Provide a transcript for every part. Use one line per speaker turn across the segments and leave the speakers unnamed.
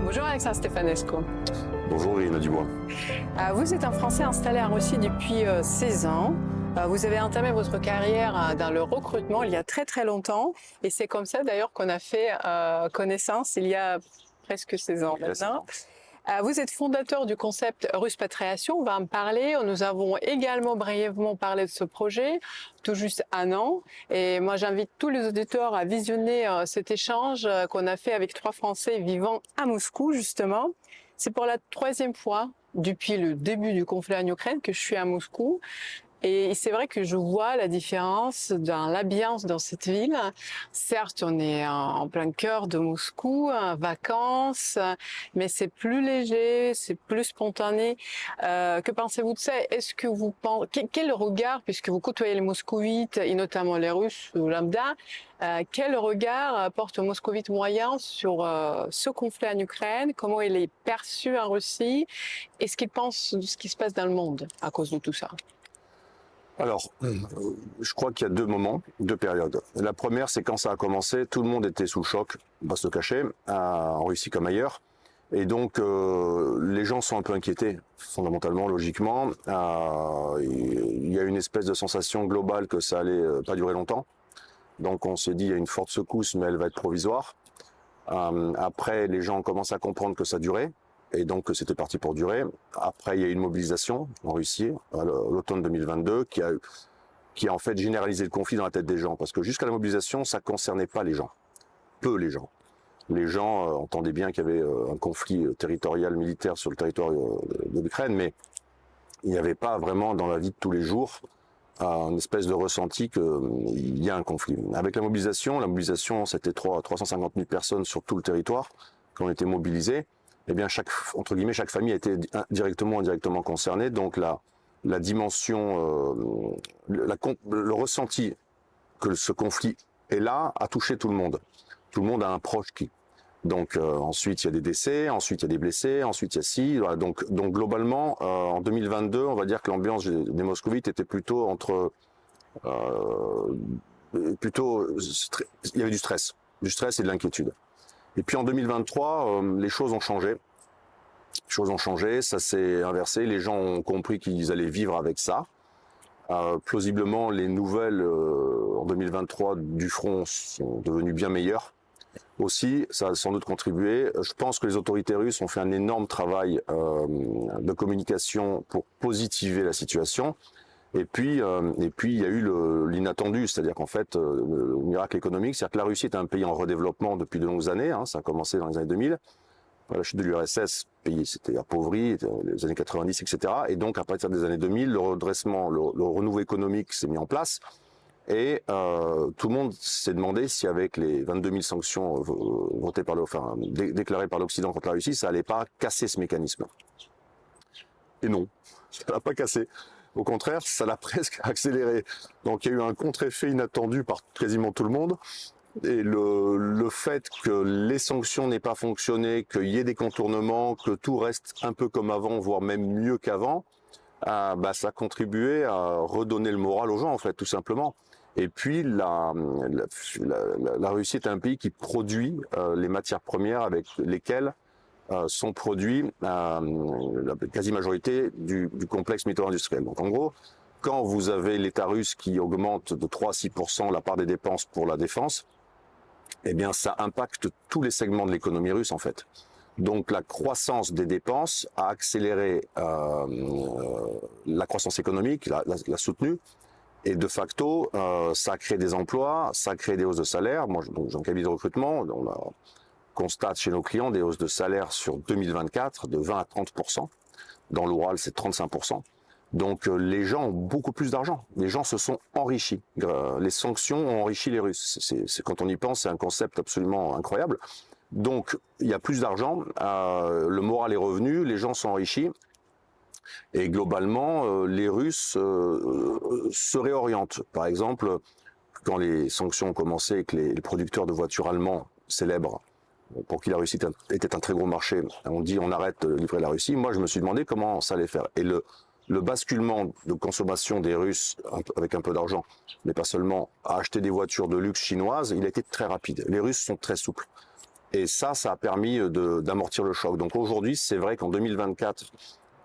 Bonjour Alexandre Stefanesco.
Bonjour Irina Dubois.
Vous êtes un Français installé en Russie depuis 16 ans. Vous avez entamé votre carrière dans le recrutement il y a très longtemps. Et c'est comme ça d'ailleurs qu'on a fait connaissance il y a presque 16 ans maintenant. Vous êtes fondateur du concept Russpatriation, on va en parler. Nous avons également brièvement parlé de ce projet, tout juste un an. Et moi, j'invite tous les auditeurs à visionner cet échange qu'on a fait avec 3 Français vivant à Moscou, justement. C'est pour la 3e fois depuis le début du conflit en Ukraine que je suis à Moscou. Et c'est vrai que je vois la différence dans l'ambiance dans cette ville. Certes, on est en plein cœur de Moscou, en vacances, mais c'est plus léger, c'est plus spontané. Que pensez-vous de ça? Est-ce que vous pensez, quel regard, puisque vous côtoyez les moscovites et notamment les Russes ou lambda, quel regard porte le moscovite moyen sur ce conflit en Ukraine? Comment il est perçu en Russie? Et ce qu'il pense de ce qui se passe dans le monde à cause de tout ça?
Alors, je crois qu'il y a 2 moments, 2 périodes. La première, c'est quand ça a commencé, tout le monde était sous le choc, on va se le cacher, en Russie comme ailleurs. Et donc, les gens sont un peu inquiétés, fondamentalement, logiquement. Il y a une espèce de sensation globale que ça allait pas durer longtemps. Donc, on s'est dit, il y a une forte secousse, mais elle va être provisoire. Après, les gens commencent à comprendre que ça durait. Et donc c'était parti pour durer. Après, il y a eu une mobilisation en Russie, à l'automne 2022, qui a en fait généralisé le conflit dans la tête des gens. Parce que jusqu'à la mobilisation, ça concernait pas les gens. Peu les gens. Les gens entendaient bien qu'il y avait un conflit territorial militaire sur le territoire de l'Ukraine, mais il n'y avait pas vraiment dans la vie de tous les jours une espèce de ressenti qu'il y a un conflit. Avec la mobilisation, c'était 350 000 personnes sur tout le territoire qui ont été mobilisées. Eh bien, entre guillemets, chaque famille a été directement ou indirectement concernée. Donc, la dimension, le ressenti que ce conflit est là a touché tout le monde. Tout le monde a un proche qui. Donc, ensuite, il y a des décès, ensuite, il y a des blessés, ensuite, il y a ci. Voilà. Donc, globalement, en 2022, on va dire que l'ambiance des moscovites était plutôt il y avait du stress et de l'inquiétude. Et puis en 2023, les choses ont changé. Ça s'est inversé. Les gens ont compris qu'ils allaient vivre avec ça. Plausiblement, les nouvelles en 2023 du front sont devenues bien meilleures. Aussi, ça a sans doute contribué. Je pense que les autorités russes ont fait un énorme travail de communication pour positiver la situation. Et puis, il y a eu l'inattendu, c'est-à-dire qu'en fait, le miracle économique, c'est-à-dire que la Russie est un pays en redéveloppement depuis de longues années, ça a commencé dans les années 2000, la chute de l'URSS, le pays s'était appauvri, les années 90, etc. Et donc, à partir des années 2000, le redressement, le renouveau économique s'est mis en place, et tout le monde s'est demandé si avec les 22 000 sanctions déclarées par l'Occident contre la Russie, ça allait pas casser ce mécanisme. Et non, ça l'a pas cassé. Au contraire, ça l'a presque accéléré. Donc il y a eu un contre-effet inattendu par quasiment tout le monde. Et le fait que les sanctions n'aient pas fonctionné, qu'il y ait des contournements, que tout reste un peu comme avant, voire même mieux qu'avant, ça a contribué à redonner le moral aux gens, en fait, tout simplement. Et puis la Russie est un pays qui produit les matières premières avec lesquelles sont produits la quasi-majorité du complexe militaro-industriel. Donc en gros, quand vous avez l'État russe qui augmente de 3 à 6% la part des dépenses pour la défense, eh bien ça impacte tous les segments de l'économie russe en fait. Donc la croissance des dépenses a accéléré la croissance économique, l'a soutenue, et de facto, ça a créé des emplois, ça a créé des hausses de salaire. Moi, j'ai un cabinet de recrutement, on constate chez nos clients des hausses de salaire sur 2024 de 20 à 30%. Dans l'Oural, c'est 35%. Donc les gens ont beaucoup plus d'argent. Les gens se sont enrichis. Les sanctions ont enrichi les Russes. Quand on y pense, c'est un concept absolument incroyable. Donc il y a plus d'argent, le moral est revenu, les gens sont enrichis. Et globalement, les Russes se réorientent. Par exemple, quand les sanctions ont commencé et que les producteurs de voitures allemands célèbres, pour qui la Russie était un très gros marché, on dit on arrête de livrer la Russie. Moi, je me suis demandé comment ça allait faire. Et le basculement de consommation des Russes avec un peu d'argent, mais pas seulement, à acheter des voitures de luxe chinoises, il a été très rapide. Les Russes sont très souples. Et ça a permis d'amortir le choc. Donc aujourd'hui, c'est vrai qu'en 2024,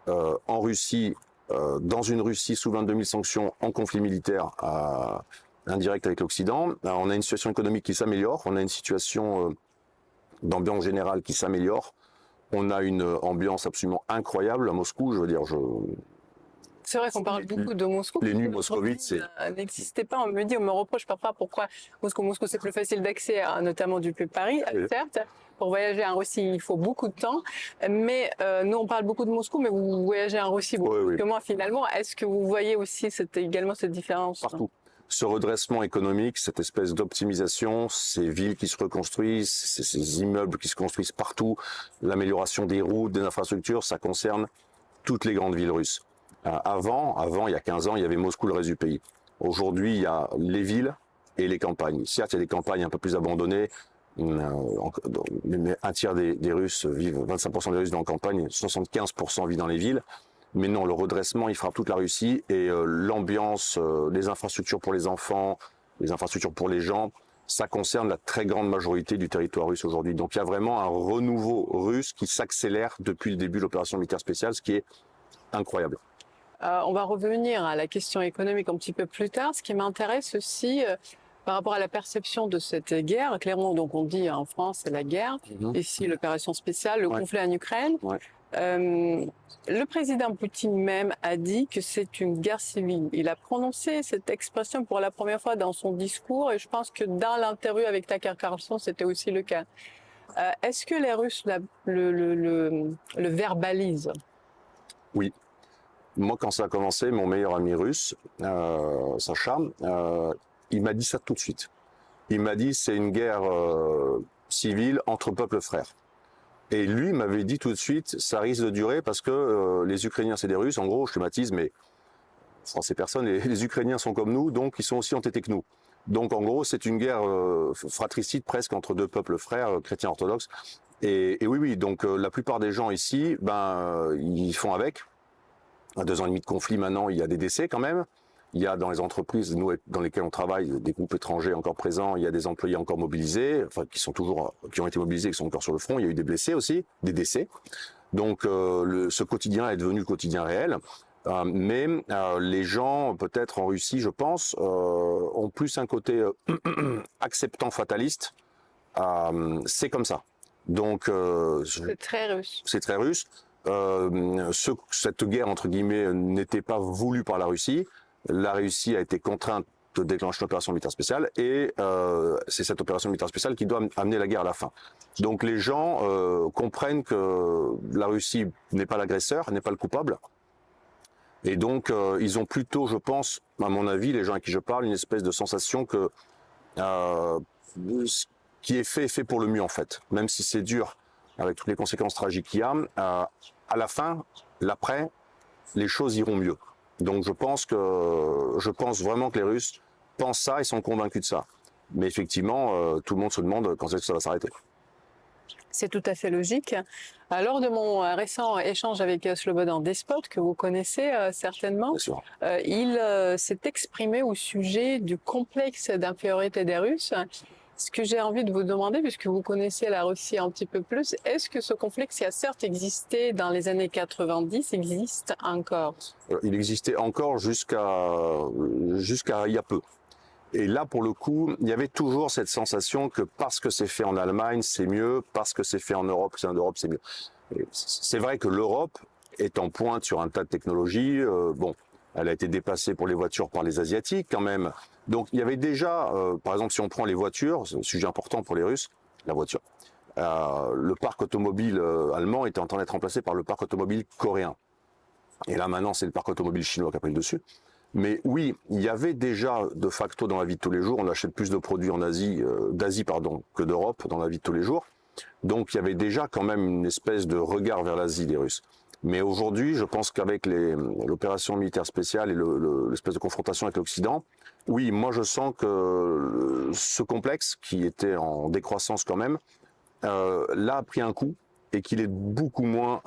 en Russie, dans une Russie sous 22 000 sanctions, en conflit militaire indirect avec l'Occident, on a une situation économique qui s'améliore, on a une situation d'ambiance générale qui s'améliore, on a une ambiance absolument incroyable à Moscou, je veux dire,
c'est vrai qu'on parle beaucoup de Moscou.
Les nuits moscovites, c'est...
n'existait pas. On me reproche parfois pourquoi Moscou, c'est plus facile d'accès, notamment depuis Paris, oui. Certes. Pour voyager en Russie, il faut beaucoup de temps. Mais nous, on parle beaucoup de Moscou, mais vous voyagez en Russie beaucoup plus que moi, finalement. Est-ce que vous voyez aussi également cette différence?
Partout. Ce redressement économique, cette espèce d'optimisation, ces villes qui se reconstruisent, ces immeubles qui se construisent partout, l'amélioration des routes, des infrastructures, ça concerne toutes les grandes villes russes. Avant, il y a 15 ans, il y avait Moscou, le reste du pays. Aujourd'hui, il y a les villes et les campagnes. Certes, il y a des campagnes un peu plus abandonnées, mais un tiers des Russes vivent, 25% des Russes dans la campagne, 75% vivent dans les villes. Mais non, le redressement, il frappe toute la Russie et l'ambiance, les infrastructures pour les enfants, les infrastructures pour les gens, ça concerne la très grande majorité du territoire russe aujourd'hui. Donc il y a vraiment un renouveau russe qui s'accélère depuis le début de l'opération militaire spéciale, ce qui est incroyable.
On va revenir à la question économique un petit peu plus tard. Ce qui m'intéresse aussi par rapport à la perception de cette guerre, clairement, donc on dit en France c'est la guerre, ici l'opération spéciale, le conflit en Ukraine. Le président Poutine même a dit que c'est une guerre civile. Il a prononcé cette expression pour la première fois dans son discours et je pense que dans l'interview avec Tucker Carlson, c'était aussi le cas. Est-ce que les Russes le verbalisent?
Oui. Moi, quand ça a commencé, mon meilleur ami russe, Sacha, il m'a dit ça tout de suite. Il m'a dit c'est une guerre civile entre peuples frères. Et lui m'avait dit tout de suite, ça risque de durer parce que les Ukrainiens c'est des Russes, en gros je schématise, mais Français personne, les Ukrainiens sont comme nous, donc ils sont aussi entêtés que nous. Donc en gros c'est une guerre fratricide presque entre deux peuples frères, chrétiens orthodoxes. Et oui, donc la plupart des gens ici, ils font avec. À 2 ans et demi de conflit maintenant, il y a des décès quand même. Il y a dans les entreprises, nous, dans lesquelles on travaille, des groupes étrangers encore présents. Il y a des employés encore mobilisés, enfin qui ont été mobilisés, qui sont encore sur le front. Il y a eu des blessés aussi, des décès. Donc, ce quotidien est devenu le quotidien réel. Mais les gens, peut-être en Russie, je pense, ont plus un côté acceptant, fataliste. C'est comme ça. Donc,
c'est très russe.
C'est très russe. Cette guerre entre guillemets n'était pas voulue par la Russie. La Russie a été contrainte de déclencher l'opération militaire spéciale et c'est cette opération militaire spéciale qui doit amener la guerre à la fin. Donc les gens comprennent que la Russie n'est pas l'agresseur, n'est pas le coupable. Et donc ils ont plutôt, je pense, à mon avis, les gens à qui je parle, une espèce de sensation que ce qui est fait pour le mieux en fait. Même si c'est dur, avec toutes les conséquences tragiques qu'il y a, à la fin, l'après, les choses iront mieux. Donc je pense vraiment que les Russes pensent ça et sont convaincus de ça. Mais effectivement, tout le monde se demande quand est-ce que ça va s'arrêter.
C'est tout à fait logique. Lors de mon récent échange avec Slobodan Despot, que vous connaissez certainement, il s'est exprimé au sujet du complexe d'infériorité des Russes. Ce que j'ai envie de vous demander, puisque vous connaissez la Russie un petit peu plus, est-ce que ce complexe qui a certes existé dans les années 90 existe encore?
Il existait encore jusqu'à il y a peu. Et là, pour le coup, il y avait toujours cette sensation que parce que c'est fait en Allemagne, c'est mieux, parce que c'est fait en Europe, c'est mieux. C'est vrai que l'Europe est en pointe sur un tas de technologies. Elle a été dépassée pour les voitures par les Asiatiques quand même. Donc il y avait déjà, par exemple, si on prend les voitures, c'est un sujet important pour les Russes, la voiture. Le parc automobile allemand était en train d'être remplacé par le parc automobile coréen. Et là maintenant, c'est le parc automobile chinois qui a pris le dessus. Mais oui, il y avait déjà de facto dans la vie de tous les jours, on achète plus de produits en Asie, que d'Europe dans la vie de tous les jours. Donc il y avait déjà quand même une espèce de regard vers l'Asie des Russes. Mais aujourd'hui, je pense qu'avec l'opération militaire spéciale et l'espèce de confrontation avec l'Occident, oui, moi je sens que ce complexe, qui était en décroissance quand même, là a pris un coup et qu'il est beaucoup moins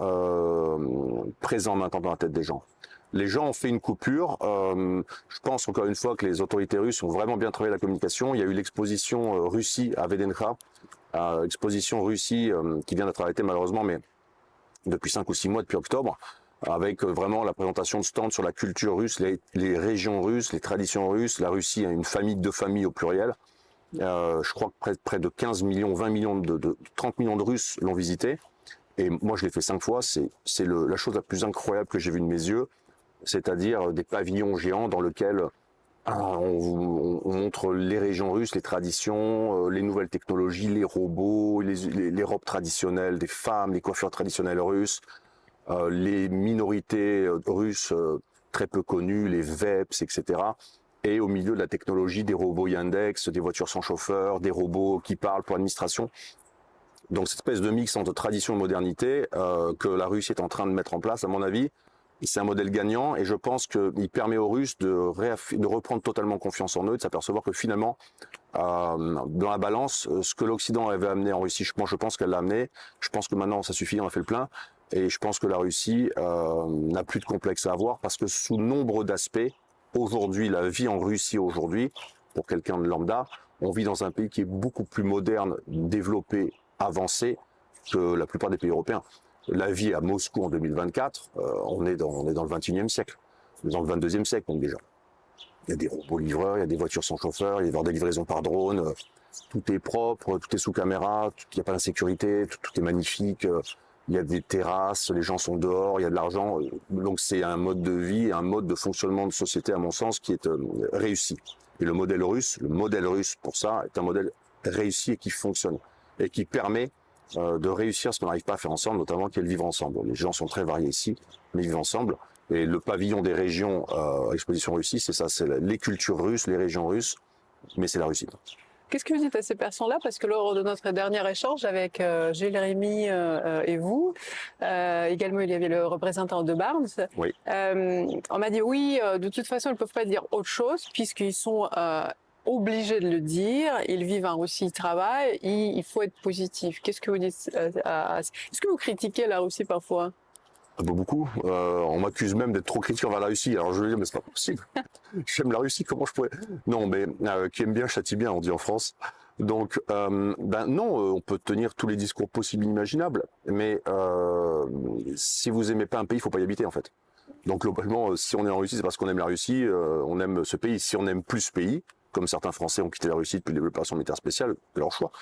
présent maintenant dans la tête des gens. Les gens ont fait une coupure. Je pense encore une fois que les autorités russes ont vraiment bien travaillé la communication. Il y a eu l'exposition Russie à Vedenka, Exposition Russie qui vient d'être arrêtée malheureusement, mais depuis 5 ou 6 mois, depuis octobre, avec vraiment la présentation de stands sur la culture russe, les régions russes, les traditions russes. La Russie a une famille, 2 familles au pluriel. Je crois que près de 15 millions, 20 millions, 30 millions de Russes l'ont visité. Et moi, je l'ai fait 5 fois. C'est la chose la plus incroyable que j'ai vue de mes yeux. C'est-à-dire des pavillons géants dans lesquels on montre les régions russes, les traditions, les nouvelles technologies, les robots, les robes traditionnelles des femmes, les coiffures traditionnelles russes, les minorités russes très peu connues, les VEPS, etc. Et au milieu de la technologie, des robots Yandex, des voitures sans chauffeur, des robots qui parlent pour l'administration. Donc cette espèce de mix entre tradition et modernité que la Russie est en train de mettre en place, à mon avis, c'est un modèle gagnant et je pense qu'il permet aux Russes de reprendre totalement confiance en eux, de s'apercevoir que finalement, dans la balance, ce que l'Occident avait amené en Russie, moi je pense qu'elle l'a amené. Je pense que maintenant ça suffit, on a fait le plein. Et je pense que la Russie n'a plus de complexe à avoir parce que sous nombre d'aspects, aujourd'hui, la vie en Russie aujourd'hui, pour quelqu'un de lambda, on vit dans un pays qui est beaucoup plus moderne, développé, avancé que la plupart des pays européens. La vie à Moscou en 2024, on est dans le 21e siècle, on est dans le 22e siècle donc déjà. Il y a des robots livreurs, il y a des voitures sans chauffeur, il y a des livraisons par drone, tout est propre, tout est sous caméra, il n'y a pas d'insécurité, tout est magnifique, il y a des terrasses, les gens sont dehors, il y a de l'argent. Donc c'est un mode de vie, un mode de fonctionnement de société à mon sens qui est réussi. Et le modèle russe pour ça est un modèle réussi et qui fonctionne et qui permet de réussir ce qu'on n'arrive pas à faire ensemble, notamment qui est le vivre ensemble. Les gens sont très variés ici, mais vivent ensemble. Et le pavillon des régions Exposition Russie, c'est ça, c'est les cultures russes, les régions russes, mais c'est la Russie.
Qu'est-ce que vous dites à ces personnes-là? Parce que lors de notre dernier échange avec Gilles Rémy et vous, également il y avait le représentant de Barnes,
Oui.
on m'a dit oui, de toute façon ils ne peuvent pas dire autre chose puisqu'ils sont obligés de le dire, ils vivent en Russie, ils travaillent, il faut être positif. Qu'est-ce que vous dites est-ce que vous critiquez la Russie parfois?
Beaucoup. On m'accuse même d'être trop critique envers la Russie. Alors je veux dire, mais c'est pas possible. J'aime la Russie, comment je pourrais... Non, mais qui aime bien châtie bien, on dit en France. Donc, non, on peut tenir tous les discours possibles et imaginables, mais si vous aimez pas un pays, il faut pas y habiter en fait. Donc globalement, si on est en Russie, c'est parce qu'on aime la Russie, on aime ce pays. Si on n'aime plus ce pays, comme certains Français ont quitté la Russie depuis l'opération militaire spéciale, c'est leur choix.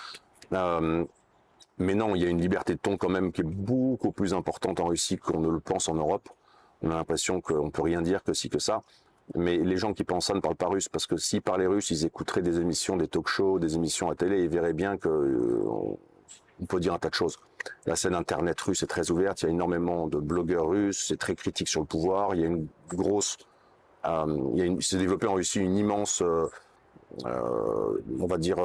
Mais non, il y a une liberté de ton quand même qui est beaucoup plus importante en Russie qu'on ne le pense en Europe. On a l'impression qu'on peut rien dire que si que ça. Mais les gens qui pensent ça ne parlent pas russe, parce que s'ils parlaient russe, ils écouteraient des émissions, des talk-shows, des émissions à télé, et ils verraient bien qu'on peut dire un tas de choses. La scène internet russe est très ouverte, il y a énormément de blogueurs russes, c'est très critique sur le pouvoir, il y a une grosse... s'est développé en Russie une immense, on va dire,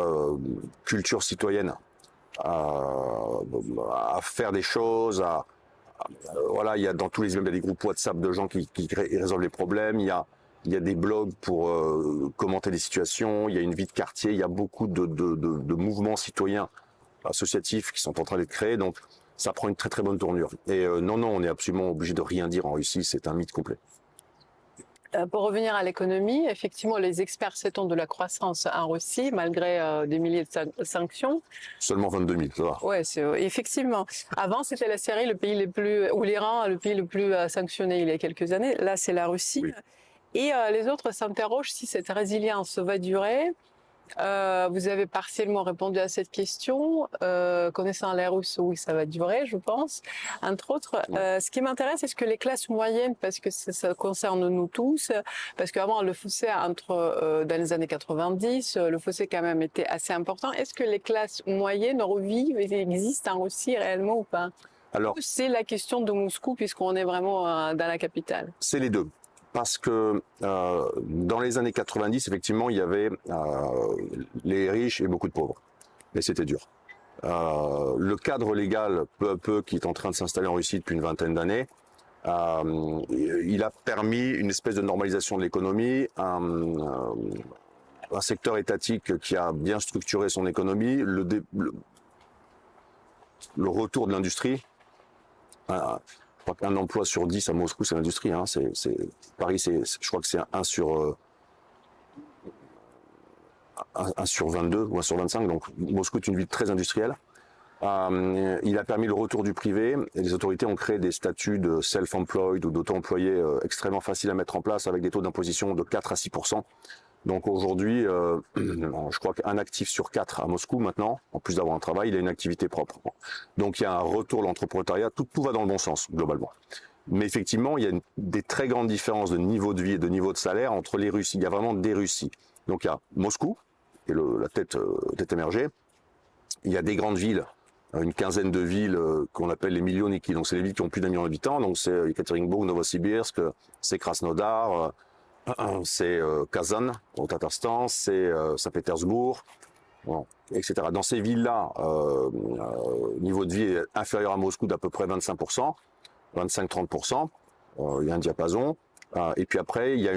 culture citoyenne. À faire des choses, voilà, il y a dans tous les immeubles, il y a des groupes WhatsApp de gens qui résolvent les problèmes, il y a des blogs pour commenter des situations, il y a une vie de quartier, il y a beaucoup de mouvements citoyens associatifs qui sont en train d'être créés, donc ça prend une très très bonne tournure. Et non, on est absolument obligé de rien dire en Russie, c'est un mythe complet.
Pour revenir à l'économie, effectivement, les experts s'étendent de la croissance en Russie, malgré des milliers de sanctions.
Seulement 22 000, ça va.
Ouais, effectivement. Avant, c'était la Syrie, le pays le plus, ou l'Iran, le pays le plus sanctionné il y a quelques années. Là, c'est la Russie. Oui. Et les autres s'interrogent si cette résilience va durer. Vous avez partiellement répondu à cette question. Connaissant les Russes, oui, ça va durer, je pense. Entre autres, ce qui m'intéresse, est-ce que les classes moyennes, parce que ça concerne nous tous, parce qu'avant, le fossé dans les années 90, le fossé quand même était assez important. Est-ce que les classes moyennes revivent et existent en Russie réellement ou pas? Alors, c'est la question de Moscou, puisqu'on est vraiment dans la capitale.
C'est les deux. Parce que dans les années 90, effectivement, il y avait les riches et beaucoup de pauvres. Et c'était dur. Le cadre légal, peu à peu, qui est en train de s'installer en Russie depuis une vingtaine d'années, il a permis une espèce de normalisation de l'économie, un secteur étatique qui a bien structuré son économie, le retour de l'industrie. Je crois qu'un emploi sur 10 à Moscou, c'est l'industrie. Hein. Paris, je crois que c'est 1 sur 22 ou 1 sur 25, donc Moscou est une ville très industrielle. Il a permis le retour du privé et les autorités ont créé des statuts de self-employed ou d'auto-employés extrêmement faciles à mettre en place avec des taux d'imposition de 4 à 6%. Donc aujourd'hui, je crois qu'un actif sur 4 à Moscou maintenant, en plus d'avoir un travail, il a une activité propre. Donc il y a un retour de l'entrepreneuriat, tout va dans le bon sens globalement. Mais effectivement, il y a des très grandes différences de niveau de vie et de niveau de salaire entre les Russies. Il y a vraiment des Russies. Donc il y a Moscou, qui est la tête émergée. Il y a des grandes villes, une quinzaine de villes qu'on appelle les Millioniki. Donc c'est les villes qui ont plus d'1 million d'habitants. Donc c'est Ekaterinbourg, Novosibirsk, c'est Krasnodar, c'est Kazan au Tatarstan, c'est Saint-Pétersbourg, bon, etc. Dans ces villes-là, niveau de vie est inférieur à Moscou d'à peu près 25%, 25-30%. Il y a un diapason. Et puis après, il y a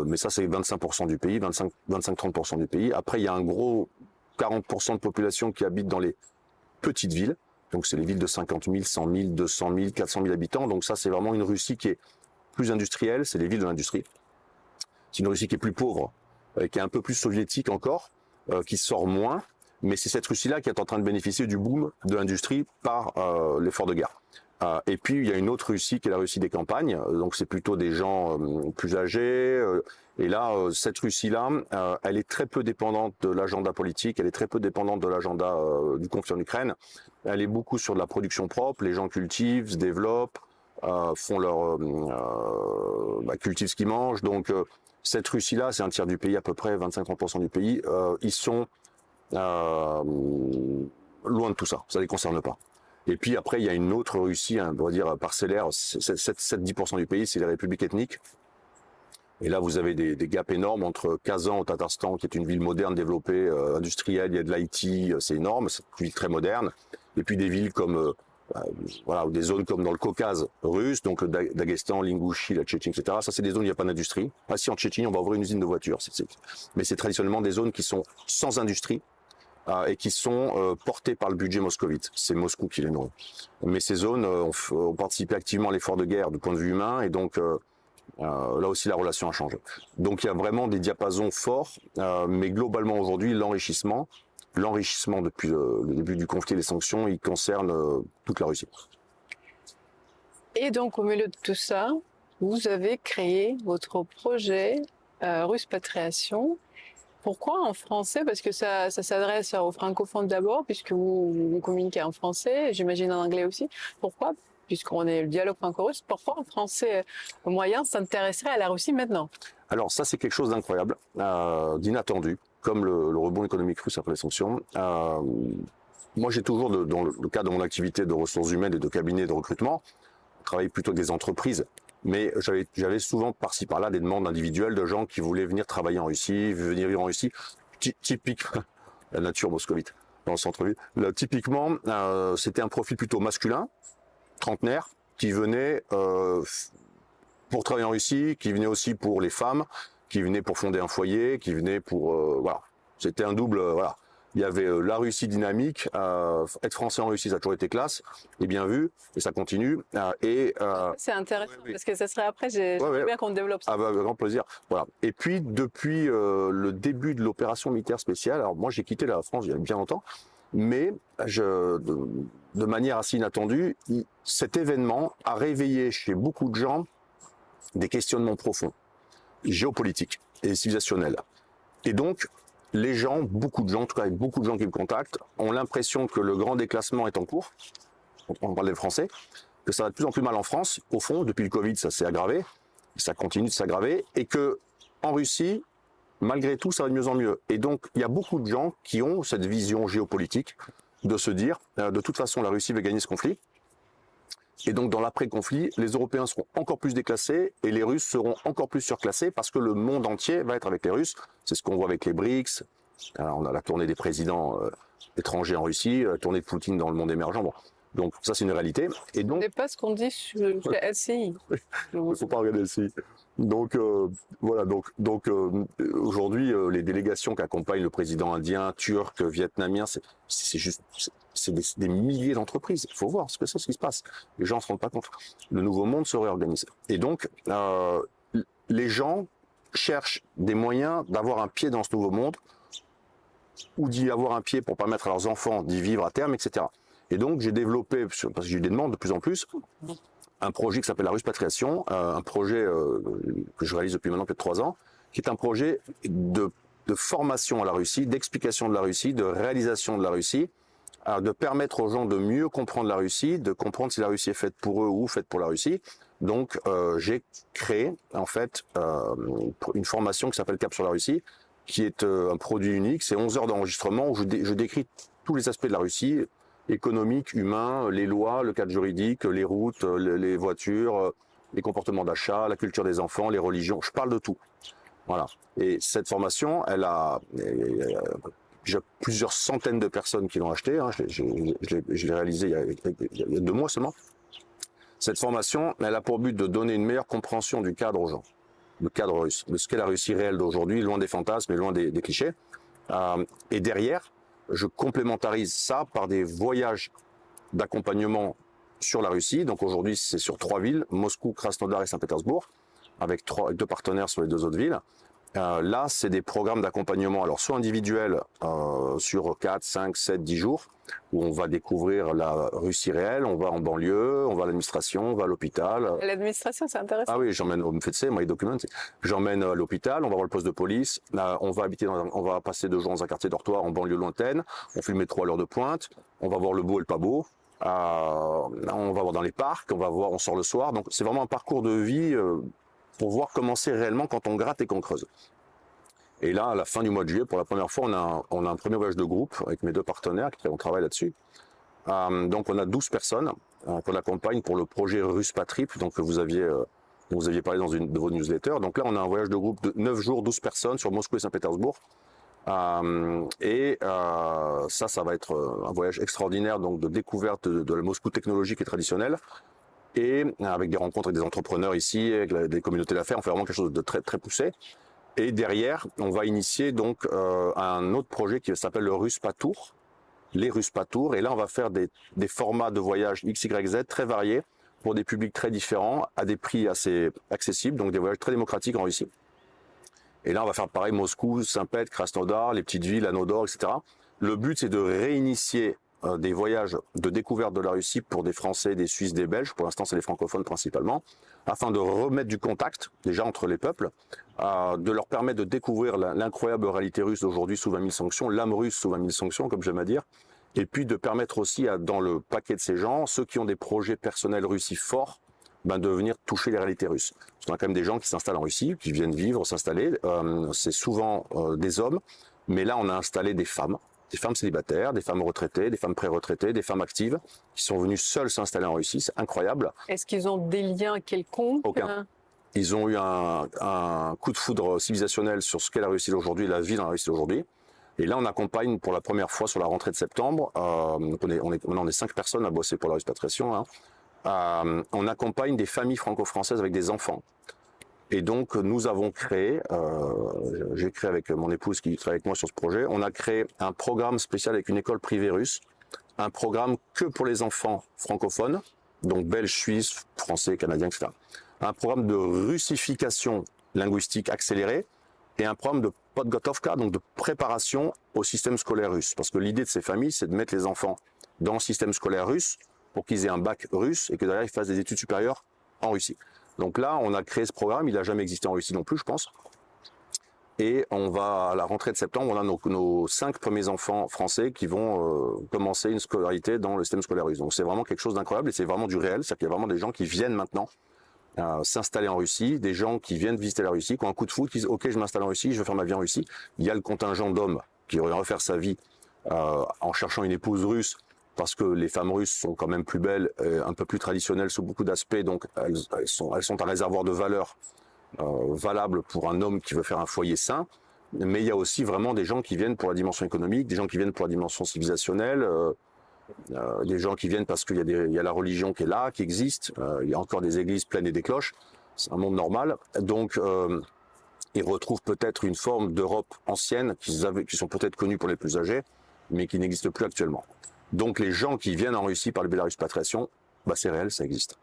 mais ça c'est 25% du pays, 25-30% du pays. Après, il y a un gros 40% de population qui habite dans les petites villes. Donc c'est les villes de 50 000, 100 000, 200 000, 400 000 habitants. Donc ça c'est vraiment une Russie qui est plus industrielle, c'est les villes de l'industrie. C'est une Russie qui est plus pauvre, qui est un peu plus soviétique encore, qui sort moins. Mais c'est cette Russie-là qui est en train de bénéficier du boom de l'industrie par l'effort de guerre. Et puis il y a une autre Russie qui est la Russie des campagnes, donc c'est plutôt des gens plus âgés. Et là, cette Russie-là, elle est très peu dépendante de l'agenda politique, elle est très peu dépendante de l'agenda du conflit en Ukraine. Elle est beaucoup sur de la production propre, les gens cultivent, se développent, font cultivent ce qu'ils mangent. Donc cette Russie-là, c'est un tiers du pays, à peu près 25-30% du pays. Ils sont loin de tout ça, ça les concerne pas. Et puis après, il y a une autre Russie, on va dire parcellaire, 7-10% du pays, c'est les républiques ethniques. Et là, vous avez des gaps énormes entre Kazan au Tatarstan, qui est une ville moderne, développée, industrielle, il y a de l'IT, c'est énorme, c'est une ville très moderne. Et puis des villes comme, voilà, ou des zones comme dans le Caucase russe, donc le Daghestan, l'Ingouchie, la Tchétchénie, etc. Ça, c'est des zones où il n'y a pas d'industrie. Ah si, en Tchétchénie, on va ouvrir une usine de voitures. Mais c'est traditionnellement des zones qui sont sans industrie. Et qui sont portés par le budget moscovite. C'est Moscou qui les nourrit. Mais ces zones ont participé activement à l'effort de guerre du point de vue humain, et donc là aussi la relation a changé. Donc il y a vraiment des diapasons forts, mais globalement aujourd'hui l'enrichissement depuis le début du conflit et les sanctions, il concerne toute la Russie.
Et donc au milieu de tout ça, vous avez créé votre projet Russpatriation. Pourquoi en français? Parce que ça s'adresse aux francophones d'abord, puisque vous communiquez en français, j'imagine en anglais aussi. Pourquoi, puisqu'on est le dialogue franco-russe, pourquoi en français moyen s'intéresserait à la Russie maintenant?
Alors ça, c'est quelque chose d'incroyable, d'inattendu, comme le rebond économique russe après les sanctions. Moi, j'ai toujours, dans le cadre de mon activité de ressources humaines et de cabinet de recrutement, travaillé plutôt avec des entreprises. Mais j'avais souvent par-ci par-là des demandes individuelles de gens qui voulaient venir travailler en Russie, venir vivre en Russie. Typique, la nature moscovite dans le centre-ville. Typiquement, c'était un profil plutôt masculin, trentenaire, qui venait pour travailler en Russie, qui venait aussi pour les femmes, qui venait pour fonder un foyer, qui venait pour voilà. C'était un double voilà. Il y avait la Russie dynamique, être français en Russie, ça a toujours été classe, et bien vu, et ça continue.
C'est intéressant, parce que ça serait après, j'aimerais bien qu'on développe ça.
Avec grand plaisir. Voilà. Et puis, depuis le début de l'opération militaire spéciale, alors moi j'ai quitté la France il y a bien longtemps, mais de manière assez inattendue, cet événement a réveillé chez beaucoup de gens des questionnements profonds, géopolitiques et civilisationnels. Et donc, les gens, beaucoup de gens, en tout cas beaucoup de gens qui me contactent, ont l'impression que le grand déclassement est en cours. On parle des Français, que ça va de plus en plus mal en France. Au fond, depuis le Covid, ça s'est aggravé, ça continue de s'aggraver, et que en Russie, malgré tout, ça va de mieux en mieux. Et donc, il y a beaucoup de gens qui ont cette vision géopolitique de se dire, de toute façon, la Russie va gagner ce conflit. Et donc, dans l'après-conflit, les Européens seront encore plus déclassés et les Russes seront encore plus surclassés parce que le monde entier va être avec les Russes. C'est ce qu'on voit avec les BRICS. Alors, on a la tournée des présidents étrangers en Russie, la tournée de Poutine dans le monde émergent. Bon. Donc, ça, c'est une réalité. Et donc,
ce n'est pas ce qu'on dit sur la LCI.
Il ne faut pas regarder LCI. Donc, voilà. Donc aujourd'hui, les délégations qui accompagnent le président indien, turc, vietnamien, c'est juste... C'est des milliers d'entreprises. Il faut voir ce que c'est, ce qui se passe. Les gens ne se rendent pas compte. Le nouveau monde se réorganise. Et donc, les gens cherchent des moyens d'avoir un pied dans ce nouveau monde ou d'y avoir un pied pour permettre à leurs enfants d'y vivre à terme, etc. Et donc j'ai développé, parce que j'ai eu des demandes de plus en plus, un projet qui s'appelle la Ruspatriation, un projet que je réalise depuis maintenant peut-être 3 ans, qui est un projet de formation à la Russie, d'explication de la Russie, de réalisation de la Russie, de permettre aux gens de mieux comprendre la Russie, de comprendre si la Russie est faite pour eux ou faite pour la Russie. Donc j'ai créé en fait une formation qui s'appelle Cap sur la Russie, qui est un produit unique. C'est 11 heures d'enregistrement où je décris tous les aspects de la Russie, économique, humain, les lois, le cadre juridique, les routes, les voitures, les comportements d'achat, la culture des enfants, les religions. Je parle de tout. Voilà. Et cette formation, elle a déjà plusieurs centaines de personnes qui l'ont achetée. Hein. Je l'ai réalisée il y a 2 mois seulement. Cette formation, elle a pour but de donner une meilleure compréhension du cadre aux gens, le cadre russe, de ce qu'est la Russie réelle d'aujourd'hui, loin des fantasmes et loin des clichés. Et derrière, je complémentarise ça par des voyages d'accompagnement sur la Russie. Donc aujourd'hui, c'est sur 3 villes, Moscou, Krasnodar et Saint-Pétersbourg, avec 2 partenaires sur les 2 autres villes. Là, c'est des programmes d'accompagnement, alors soit individuels sur 4, 5, 7, 10 jours, où on va découvrir la Russie réelle, on va en banlieue, on va à l'administration, on va à l'hôpital.
L'administration, c'est intéressant.
Ah oui, j'emmène au MFC, My Documents. J'emmène à l'hôpital, on va voir le poste de police, on va habiter on va passer 2 jours dans un quartier dortoir en banlieue lointaine, on fait le métro à l'heure de pointe, on va voir le beau et le pas beau, on va voir dans les parcs, on sort le soir. Donc c'est vraiment un parcours de vie pour voir comment c'est réellement quand on gratte et qu'on creuse. Et là, à la fin du mois de juillet, pour la première fois, on a un premier voyage de groupe avec mes 2 partenaires qui on travaille là-dessus. Donc on a 12 personnes qu'on accompagne pour le projet Ruspatrip, donc que vous aviez parlé dans une de vos newsletters. Donc là, on a un voyage de groupe de 9 jours, 12 personnes sur Moscou et Saint-Pétersbourg. Ça va être un voyage extraordinaire, donc de découverte de la Moscou technologique et traditionnelle, et avec des rencontres avec des entrepreneurs ici, avec des communautés d'affaires. On fait vraiment quelque chose de très très poussé. Et derrière, on va initier donc un autre projet qui s'appelle le Ruspatour, les Ruspatours. Et là, on va faire des formats de voyage XYZ très variés pour des publics très différents, à des prix assez accessibles, donc des voyages très démocratiques en Russie. Et là, on va faire pareil, Moscou, Saint-Pét, Krasnodar, les petites villes, Anodor, etc. Le but, c'est de réinitier des voyages de découverte de la Russie pour des Français, des Suisses, des Belges. Pour l'instant, c'est les francophones principalement, afin de remettre du contact déjà entre les peuples, de leur permettre de découvrir l'incroyable réalité russe d'aujourd'hui sous 20 000 sanctions, l'âme russe sous 20 000 sanctions, comme j'aime à dire, et puis de permettre aussi dans le paquet de ces gens, ceux qui ont des projets personnels Russie forts, de venir toucher les réalités russes. Parce qu'on a quand même des gens qui s'installent en Russie, qui viennent vivre, s'installer. C'est souvent des hommes, mais là on a installé des femmes célibataires, des femmes retraitées, des femmes pré-retraitées, des femmes actives, qui sont venues seules s'installer en Russie. C'est incroyable.
Est-ce qu'ils ont des liens quelconques?
Aucun. Ils ont eu un coup de foudre civilisationnel sur ce qu'est la Russie d'aujourd'hui, la vie dans la Russie d'aujourd'hui. Et là, on accompagne pour la première fois sur la rentrée de septembre. Maintenant, on est 5 personnes à bosser pour la Ruspatriation. On accompagne des familles franco-françaises avec des enfants. Et donc, nous avons créé, j'ai créé avec mon épouse qui travaille avec moi sur ce projet, on a créé un programme spécial avec une école privée russe, un programme que pour les enfants francophones, donc belges, suisses, français, canadiens, etc. Un programme de russification linguistique accélérée et un programme de podgotovka, donc de préparation au système scolaire russe. Parce que l'idée de ces familles, c'est de mettre les enfants dans le système scolaire russe pour qu'ils aient un bac russe et que derrière ils fassent des études supérieures en Russie. Donc là, on a créé ce programme, il n'a jamais existé en Russie non plus, je pense. Et on va, à la rentrée de septembre, on a nos 5 premiers enfants français qui vont commencer une scolarité dans le système scolaire russe. Donc c'est vraiment quelque chose d'incroyable et c'est vraiment du réel. C'est-à-dire qu'il y a vraiment des gens qui viennent maintenant s'installer en Russie, des gens qui viennent visiter la Russie, qui ont un coup de foudre, qui disent « Ok, je m'installe en Russie, je veux faire ma vie en Russie ». Il y a le contingent d'hommes qui vont refaire sa vie en cherchant une épouse russe, parce que les femmes russes sont quand même plus belles, un peu plus traditionnelles sous beaucoup d'aspects, donc elles sont un réservoir de valeur valable pour un homme qui veut faire un foyer sain. Mais il y a aussi vraiment des gens qui viennent pour la dimension économique, des gens qui viennent pour la dimension civilisationnelle, des gens qui viennent parce qu'il y a la religion qui est là, qui existe, il y a encore des églises pleines et des cloches, c'est un monde normal. Donc ils retrouvent peut-être une forme d'Europe ancienne qui sont peut-être connues pour les plus âgés, mais qui n'existe plus actuellement. Donc les gens qui viennent en Russie par le biais de la Ruspatriation, c'est réel, ça existe.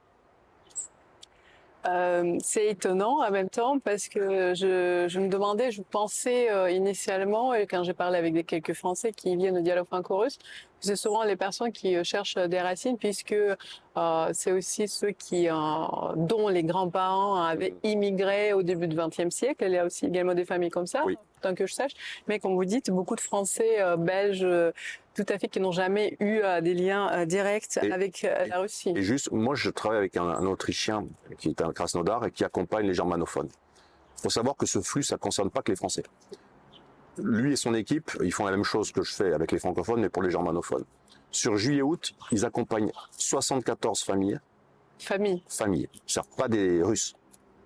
C'est étonnant en même temps parce que je me demandais, je pensais initialement, et quand j'ai parlé avec quelques Français qui viennent au dialogue franco-russe, c'est souvent les personnes qui cherchent des racines puisque c'est aussi ceux dont les grands-parents avaient immigré au début du XXe siècle. Il y a aussi également des familles comme ça,
Oui.
tant que je sache. Mais comme vous dites, beaucoup de Français, Belges, tout à fait, qui n'ont jamais eu des liens directs avec la Russie.
Et juste, moi, je travaille avec un Autrichien qui est un Krasnodar et qui accompagne les germanophones. Il faut savoir que ce flux, ça ne concerne pas que les Français. Lui et son équipe, ils font la même chose que je fais avec les francophones, mais pour les germanophones. Sur juillet-août, ils accompagnent 74 familles.
Famille.
C'est-à-dire pas des Russes,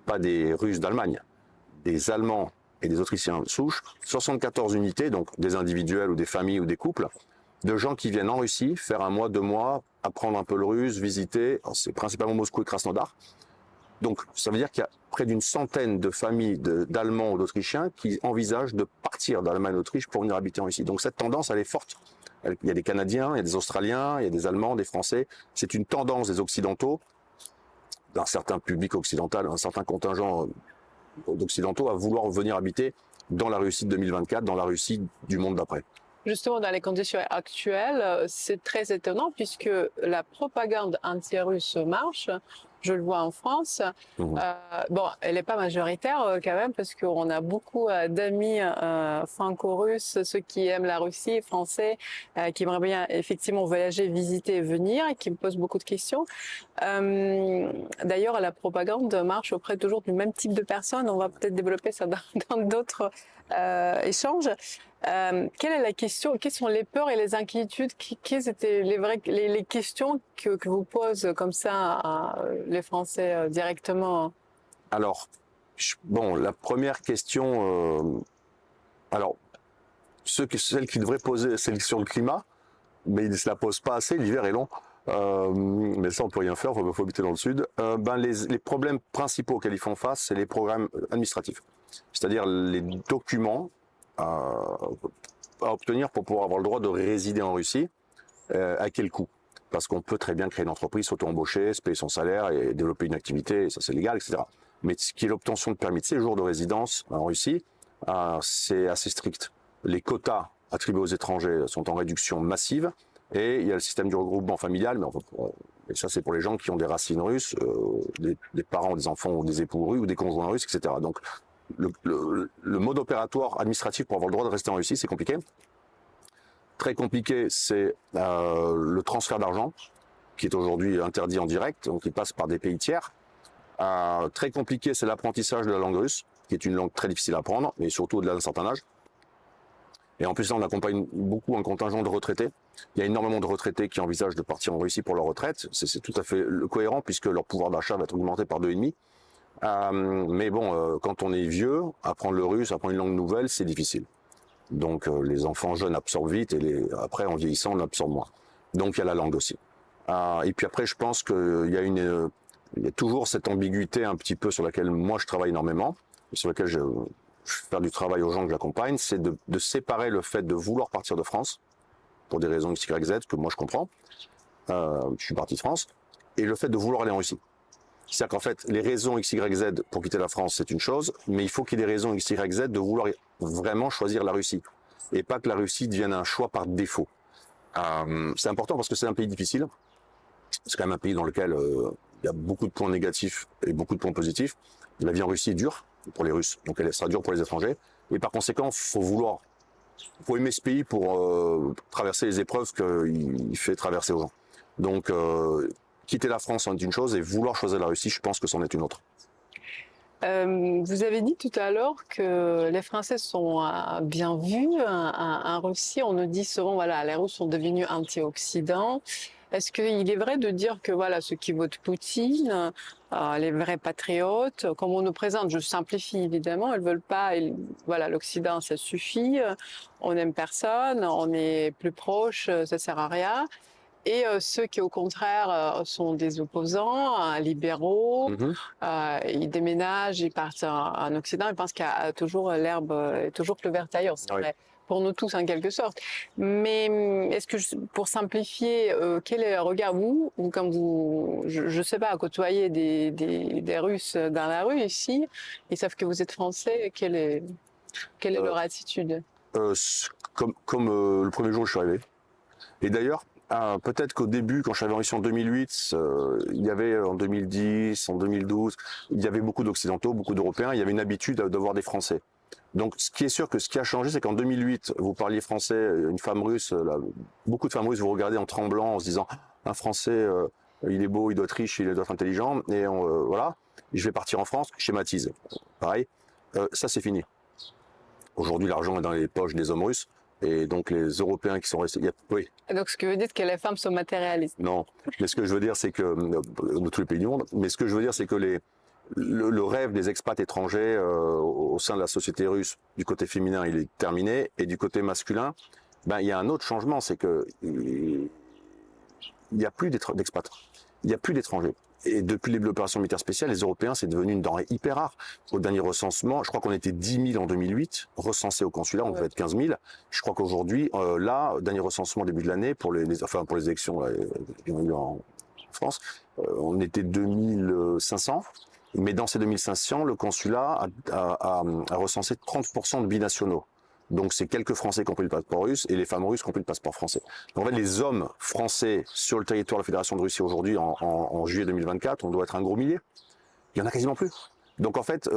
pas des Russes d'Allemagne, des Allemands et des Autrichiens de souche. 74 unités, donc des individuels ou des familles ou des couples, de gens qui viennent en Russie faire 1 mois, 2 mois, apprendre un peu le russe, visiter. C'est principalement Moscou et Krasnodar. Donc, ça veut dire qu'il y a près d'une centaine de familles d'Allemands ou d'Autrichiens qui envisagent de partir d'Allemagne et d'Autriche pour venir habiter en Russie. Donc, cette tendance, elle est forte. Il y a des Canadiens, il y a des Australiens, il y a des Allemands, des Français. C'est une tendance des Occidentaux, d'un certain public occidental, un certain contingent d'Occidentaux à vouloir venir habiter dans la Russie de 2024, dans la Russie du monde d'après.
Justement, dans les conditions actuelles, c'est très étonnant puisque la propagande anti-russe marche. Je le vois en France. Bon, elle n'est pas majoritaire quand même parce qu'on a beaucoup d'amis franco-russes, ceux qui aiment la Russie, français, qui aimeraient bien effectivement voyager, visiter, venir et qui me posent beaucoup de questions. D'ailleurs, la propagande marche auprès toujours du même type de personnes. On va peut-être développer ça dans d'autres échanges. Quelle est la question? Quelles sont les peurs et les inquiétudes? Quelles étaient les questions que vous posent comme ça les Français directement?
Alors, bon, la première question, alors, celle qu'ils devraient poser, c'est sur le climat, mais ils ne se la posent pas assez, l'hiver est long. Mais ça, on peut rien faire, il faut habiter dans le sud. Les problèmes principaux auxquels ils font face, c'est les programmes administratifs. C'est-à-dire les documents à obtenir pour pouvoir avoir le droit de résider en Russie. À quel coût? Parce qu'on peut très bien créer une entreprise, s'auto-embaucher, se payer son salaire et développer une activité, ça c'est légal, etc. Mais ce qui est l'obtention de permis de séjour de résidence en Russie, c'est assez strict. Les quotas attribués aux étrangers sont en réduction massive. Et il y a le système du regroupement familial, mais ça c'est pour les gens qui ont des racines russes, des parents, des enfants ou des époux russes ou des conjoints russes, etc. Donc le mode opératoire administratif pour avoir le droit de rester en Russie, c'est compliqué. Très compliqué, c'est le transfert d'argent, qui est aujourd'hui interdit en direct, donc il passe par des pays tiers. Très compliqué, c'est l'apprentissage de la langue russe, qui est une langue très difficile à apprendre, mais surtout au-delà d'un certain âge. Et en plus, là, on accompagne beaucoup un contingent de retraités. Il y a énormément de retraités qui envisagent de partir en Russie pour leur retraite. C'est tout à fait cohérent puisque leur pouvoir d'achat va être augmenté par 2,5. Mais bon, quand on est vieux, apprendre le russe, apprendre une langue nouvelle, c'est difficile. Donc les enfants jeunes absorbent vite et après, en vieillissant, on absorbe moins. Donc il y a la langue aussi. Et puis après, je pense qu'il y a il y a toujours cette ambiguïté un petit peu sur laquelle moi je travaille énormément, sur laquelle je faire du travail aux gens que j'accompagne, c'est de séparer le fait de vouloir partir de France, pour des raisons X, Y, Z, que moi je comprends, je suis parti de France, et le fait de vouloir aller en Russie. C'est-à-dire qu'en fait, les raisons X, Y, Z pour quitter la France, c'est une chose, mais il faut qu'il y ait des raisons X, Y, Z de vouloir vraiment choisir la Russie, et pas que la Russie devienne un choix par défaut. C'est important parce que c'est un pays difficile, c'est quand même un pays dans lequel il y a beaucoup de points négatifs et beaucoup de points positifs. La vie en Russie est dure pour les Russes, donc elle sera dure pour les étrangers. Et par conséquent, faut aimer ce pays pour traverser les épreuves qu'il fait traverser aux gens. Donc, quitter la France en est une chose et vouloir choisir la Russie, je pense que c'en est une autre.
Vous avez dit tout à l'heure que les Français sont bien vus en Russie. On nous dit souvent, voilà, les Russes sont devenus anti-Occident. Est-ce qu'il est vrai de dire que voilà, ceux qui votent Poutine, les vrais patriotes, comme on nous présente, je simplifie évidemment, ils veulent pas, voilà, l'Occident ça suffit, on n'aime personne, on est plus proche, ça sert à rien. Et ceux qui, au contraire, sont des opposants, libéraux, ils déménagent, ils partent en Occident, ils pensent qu'il y a toujours l'herbe, toujours que le vert ailleurs. C'est vrai pour nous tous en quelque sorte. Mais est-ce que, pour simplifier, quel est le regard, vous, ou quand vous, je sais pas, côtoyez des Russes dans la rue ici, ils savent que vous êtes français, quelle est leur attitude?
Comme le premier jour où je suis arrivé. Et d'ailleurs, peut-être qu'au début, quand je suis arrivé en Russie en 2008, il y avait en 2010, en 2012, il y avait beaucoup d'Occidentaux, beaucoup d'Européens, il y avait une habitude d'avoir des Français. Donc, ce qui est sûr que ce qui a changé, c'est qu'en 2008, vous parliez français, une femme russe, là, beaucoup de femmes russes vous regardaient en tremblant, en se disant, un Français, il est beau, il doit être riche, il doit être intelligent, et voilà, je vais partir en France, schématise. Pareil, ça c'est fini. Aujourd'hui, l'argent est dans les poches des hommes russes. Et donc les Européens qui sont restés, oui.
Donc ce que vous dites que les femmes sont matérialistes.
Non, mais ce que je veux dire, c'est que de tous les pays du monde. Mais ce que je veux dire, c'est que le rêve des expats étrangers au sein de la société russe, du côté féminin, il est terminé, et du côté masculin, ben il y a un autre changement, c'est que il n'y a plus d'expats, il n'y a plus d'étrangers. Et depuis l'opération militaire spéciale, les Européens, c'est devenu une denrée hyper rare. Au dernier recensement, je crois qu'on était 10 000 en 2008, recensés au consulat, on devait être 15 000. Je crois qu'aujourd'hui, là, dernier recensement début de l'année, pour les élections qu'il y a eu en France, on était 2500. Mais dans ces 2500, le consulat a recensé 30% de binationaux. Donc c'est quelques Français qui ont pris le passeport russe et les femmes russes qui ont pris le passeport français. Donc, en fait, les hommes français sur le territoire de la Fédération de Russie aujourd'hui, en juillet 2024, on doit être un gros millier. Il y en a quasiment plus. Donc en fait,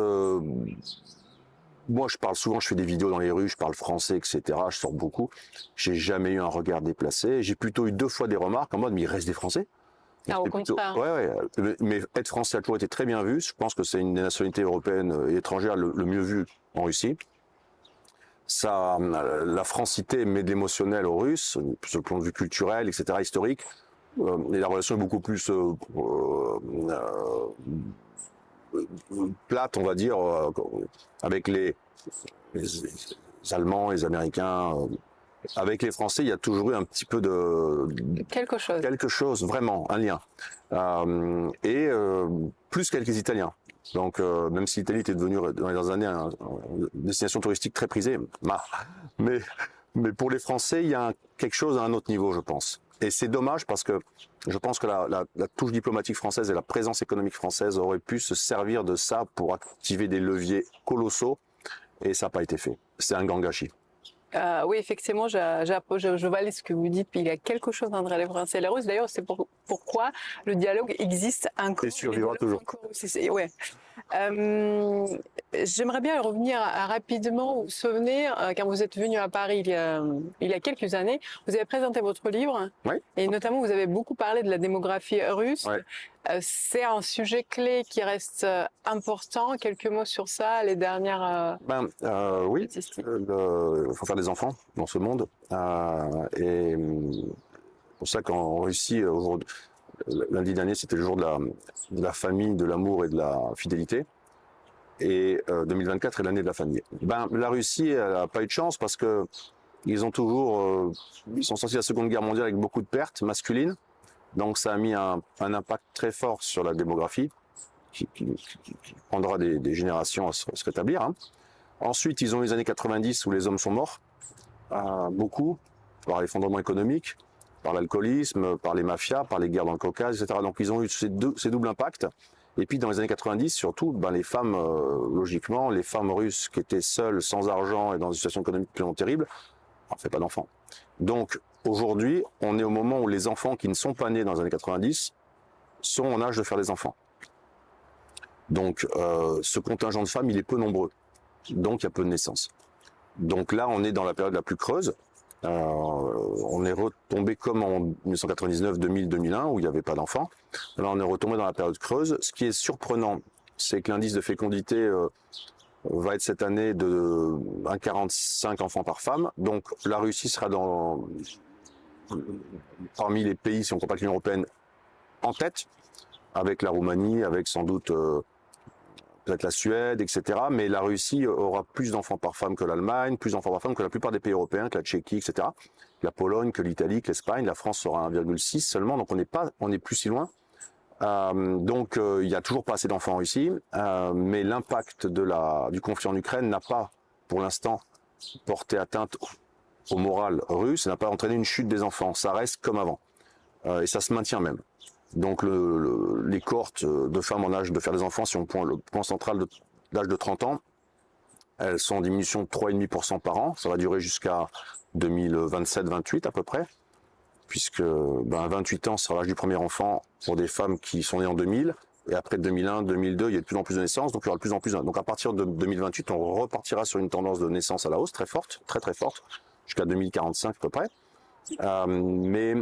moi je parle souvent, je fais des vidéos dans les rues, je parle français, etc. Je sors beaucoup. J'ai jamais eu un regard déplacé. J'ai plutôt eu 2 fois des remarques en mode, mais il reste des Français.
Ah, au contraire.
Ouais. Mais être français a toujours été très bien vu. Je pense que c'est une des nationalités européennes et étrangères le mieux vue en Russie. Ça, la francité met de l'émotionnel aux Russes, sur le plan de vue culturel, etc., historique, et la relation est beaucoup plus plate, on va dire, avec les Allemands, les Américains. Avec les Français, il y a toujours eu un petit peu de quelque chose, vraiment, un lien, plus qu'avec les Italiens. Donc, même si l'Italie était devenue dans les dernières années une destination touristique très prisée, mais pour les Français, il y a quelque chose à un autre niveau, je pense. Et c'est dommage parce que je pense que la touche diplomatique française et la présence économique française auraient pu se servir de ça pour activer des leviers colossaux, et ça n'a pas été fait. C'est un grand gâchis.
Oui, effectivement, je valide ce que vous dites. Puis il y a quelque chose entre les Français et les Russes. D'ailleurs, c'est pourquoi le dialogue existe encore.
Et survivra toujours.
Ouais. J'aimerais bien revenir rapidement. Vous vous souvenez, quand vous êtes venu à Paris il y a quelques années, vous avez présenté votre livre.
Oui.
Et notamment, vous avez beaucoup parlé de la démographie russe.
Ouais.
C'est un sujet clé qui reste important. Quelques mots sur ça, les dernières
oui,
statistiques.
il faut faire des enfants dans ce monde. Et pour ça qu'en Russie, lundi dernier, c'était le jour de la famille, de l'amour et de la fidélité. Et 2024 est l'année de la famille. La Russie, elle n'a pas eu de chance parce que ils sont sortis de la Seconde Guerre mondiale avec beaucoup de pertes masculines. Donc ça a mis un impact très fort sur la démographie, qui prendra des générations à se rétablir. Hein. Ensuite, ils ont eu les années 90 où les hommes sont morts, beaucoup, par l'effondrement économique, par l'alcoolisme, par les mafias, par les guerres dans le Caucase, etc. Donc ils ont eu ces doubles impacts. Et puis dans les années 90, surtout, les femmes, logiquement, les femmes russes qui étaient seules, sans argent et dans une situation économique plus terrible, on ne fait pas d'enfants. Donc aujourd'hui, on est au moment où les enfants qui ne sont pas nés dans les années 90 sont en âge de faire des enfants. Donc ce contingent de femmes, il est peu nombreux. Donc il y a peu de naissances. Donc là, on est dans la période la plus creuse. On est retombé comme en 1999, 2000, 2001 où il n'y avait pas d'enfants. Là, on est retombé dans la période creuse. Ce qui est surprenant, c'est que l'indice de fécondité va être cette année de 1,45 enfants par femme. Donc la Russie sera parmi les pays, si on ne compare pas l'Union européenne, en tête, avec la Roumanie, avec sans doute peut-être la Suède, etc. Mais la Russie aura plus d'enfants par femme que l'Allemagne, plus d'enfants par femme que la plupart des pays européens, que la Tchéquie, etc. La Pologne, que l'Italie, que l'Espagne. La France aura 1,6 seulement, donc on n'est plus si loin. Donc il n'y a toujours pas assez d'enfants en Russie, mais l'impact du conflit en Ukraine n'a pas, pour l'instant, porté atteinte au moral russe, ça n'a pas entraîné une chute des enfants. Ça reste comme avant. Et ça se maintient même. Donc les cohortes de femmes en âge de faire des enfants, si on prend le point central d'âge de 30 ans, elles sont en diminution de 3,5% par an. Ça va durer jusqu'à 2027-28 à peu près, puisque 28 ans sera l'âge du premier enfant pour des femmes qui sont nées en 2000, et après 2001, 2002, il y a de plus en plus de naissances, donc il y aura de plus en plus. Donc à partir de 2028, on repartira sur une tendance de naissance à la hausse très forte, très forte, jusqu'à 2045 à peu près. Mais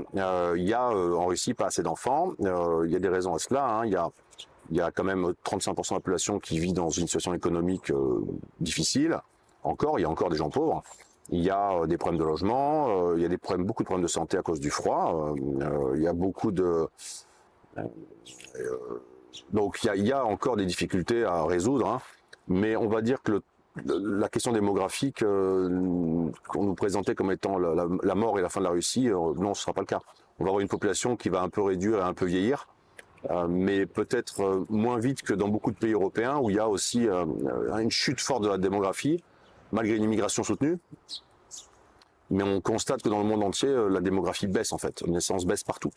il y a en Russie pas assez d'enfants. Il y a des raisons à cela. Hein. Il y a quand même 35% de la population qui vit dans une situation économique difficile. Il y a encore des gens pauvres. Il y a des problèmes de logement. Il y a beaucoup de problèmes de santé à cause du froid. Il y a beaucoup de donc il y a encore des difficultés à résoudre. Hein. Mais on va dire que la question démographique qu'on nous présentait comme étant la mort et la fin de la Russie, non, ce ne sera pas le cas. On va avoir une population qui va un peu réduire et un peu vieillir, mais peut-être moins vite que dans beaucoup de pays européens où il y a aussi une chute forte de la démographie, malgré une immigration soutenue. Mais on constate que dans le monde entier, la démographie baisse en fait, les naissances baissent partout.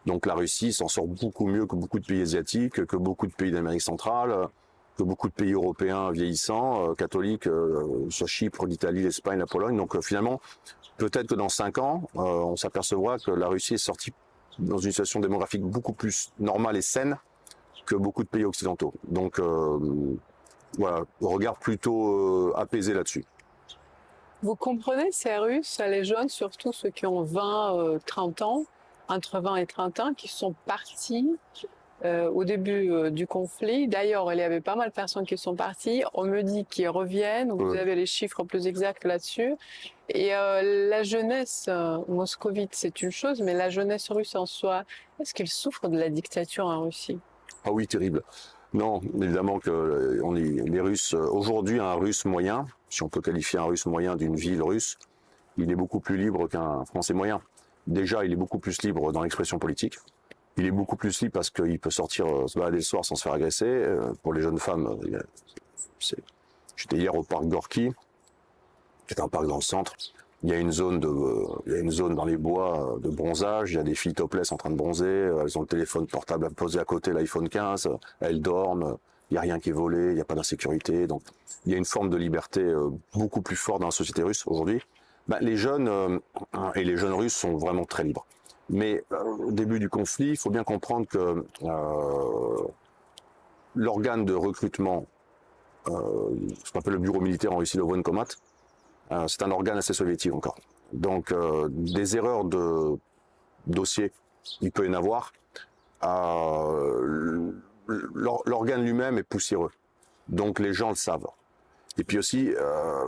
Donc la Russie s'en sort beaucoup mieux que beaucoup de pays asiatiques, que beaucoup de pays d'Amérique centrale, que beaucoup de pays européens vieillissants, catholiques, soit Chypre, l'Italie, l'Espagne, la Pologne. Donc finalement, peut-être que dans 5 ans, on s'apercevra que la Russie est sortie dans une situation démographique beaucoup plus normale et saine que beaucoup de pays occidentaux. Donc voilà, regard plutôt apaisé là-dessus.
Vous comprenez ces Russes, les jeunes, surtout ceux qui ont 20, 30 ans, entre 20 et 30 ans, qui sont partis au début du conflit. D'ailleurs, il y avait pas mal de personnes qui sont parties. On me dit qu'ils reviennent. Vous avez les chiffres plus exacts là-dessus. Et la jeunesse moscovite, c'est une chose, mais la jeunesse russe en soi, est-ce qu'ils souffrent de la dictature en Russie?
Ah oui, terrible. Non, évidemment que les Russes, aujourd'hui, un Russe moyen, si on peut qualifier un Russe moyen d'une ville russe, il est beaucoup plus libre qu'un Français moyen. Déjà, il est beaucoup plus libre dans l'expression politique. Il est beaucoup plus libre parce qu'il peut sortir se balader le soir sans se faire agresser. Pour les jeunes femmes, j'étais hier au parc Gorky, qui est un parc dans le centre. Il y a une zone dans les bois de bronzage. Il y a des filles topless en train de bronzer. Elles ont le téléphone portable posé à côté, l'iPhone 15. Elles dorment. Il n'y a rien qui est volé. Il n'y a pas d'insécurité. Donc, il y a une forme de liberté beaucoup plus forte dans la société russe aujourd'hui. Les jeunes et les jeunes russes sont vraiment très libres. Mais au début du conflit, il faut bien comprendre que l'organe de recrutement, ce qu'on appelle le bureau militaire en Russie, le Voenkomat, c'est un organe assez soviétique encore. Donc des erreurs de dossier, il peut y en avoir. L'organe lui-même est poussiéreux. Donc les gens le savent. Et puis aussi,